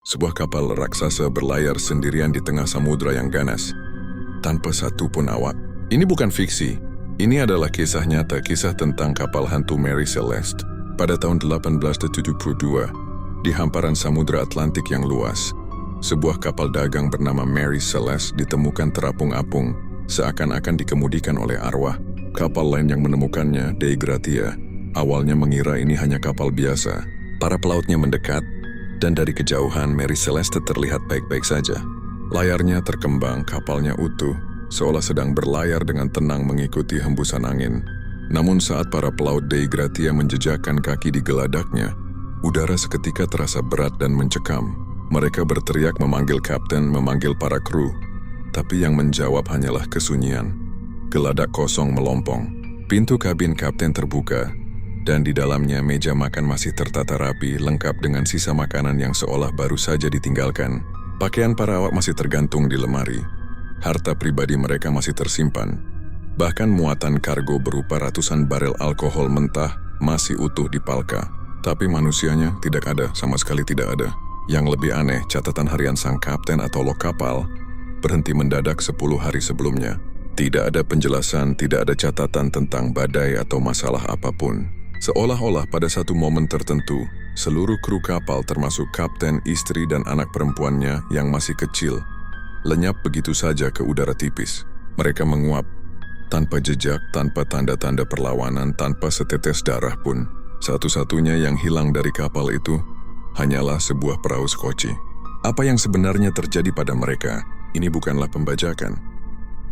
Sebuah kapal raksasa berlayar sendirian di tengah samudra yang ganas, tanpa satu pun awak. Ini bukan fiksi. Ini adalah kisah nyata, kisah tentang kapal hantu Mary Celeste. Pada tahun 1872, di hamparan samudra Atlantik yang luas, sebuah kapal dagang bernama Mary Celeste ditemukan terapung-apung, seakan-akan dikemudikan oleh arwah. Kapal lain yang menemukannya, Dei Gratia, awalnya mengira ini hanya kapal biasa. Para pelautnya mendekat, dan dari kejauhan Mary Celeste terlihat baik-baik saja. Layarnya terkembang, kapalnya utuh, seolah sedang berlayar dengan tenang mengikuti hembusan angin. Namun saat para pelaut Dei Gratia menjejakkan kaki di geladaknya, udara seketika terasa berat dan mencekam. Mereka berteriak memanggil kapten, memanggil para kru. Tapi yang menjawab hanyalah kesunyian. Geladak kosong melompong. Pintu kabin kapten terbuka, dan di dalamnya meja makan masih tertata rapi, lengkap dengan sisa makanan yang seolah baru saja ditinggalkan. Pakaian para awak masih tergantung di lemari. Harta pribadi mereka masih tersimpan. Bahkan muatan kargo berupa ratusan barel alkohol mentah masih utuh di palka. Tapi manusianya tidak ada, sama sekali tidak ada. Yang lebih aneh, catatan harian sang kapten atau log kapal berhenti mendadak 10 hari sebelumnya. Tidak ada penjelasan, tidak ada catatan tentang badai atau masalah apapun. Seolah-olah pada satu momen tertentu, seluruh kru kapal termasuk kapten, istri, dan anak perempuannya yang masih kecil, lenyap begitu saja ke udara tipis. Mereka menguap, tanpa jejak, tanpa tanda-tanda perlawanan, tanpa setetes darah pun. Satu-satunya yang hilang dari kapal itu hanyalah sebuah perahu skoci. Apa yang sebenarnya terjadi pada mereka, ini bukanlah pembajakan.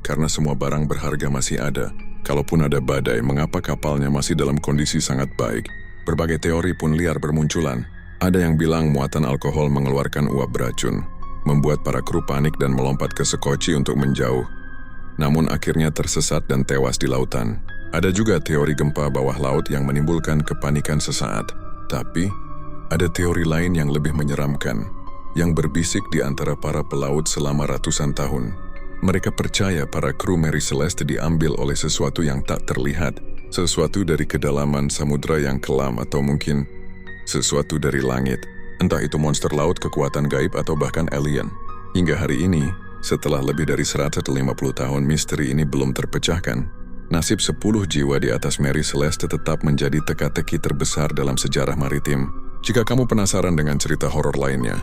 Karena semua barang berharga masih ada. Kalaupun ada badai, mengapa kapalnya masih dalam kondisi sangat baik? Berbagai teori pun liar bermunculan. Ada yang bilang muatan alkohol mengeluarkan uap beracun, membuat para kru panik dan melompat ke skoci untuk menjauh. Namun akhirnya tersesat dan tewas di lautan. Ada juga teori gempa bawah laut yang menimbulkan kepanikan sesaat. Tapi, ada teori lain yang lebih menyeramkan, yang berbisik di antara para pelaut selama ratusan tahun. Mereka percaya para kru Mary Celeste diambil oleh sesuatu yang tak terlihat, sesuatu dari kedalaman samudra yang kelam atau mungkin sesuatu dari langit. Entah itu monster laut, kekuatan gaib, atau bahkan alien. Hingga hari ini, setelah lebih dari 150 tahun, misteri ini belum terpecahkan. Nasib 10 jiwa di atas Mary Celeste tetap menjadi teka-teki terbesar dalam sejarah maritim. Jika kamu penasaran dengan cerita horor lainnya,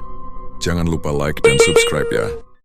jangan lupa like dan subscribe ya.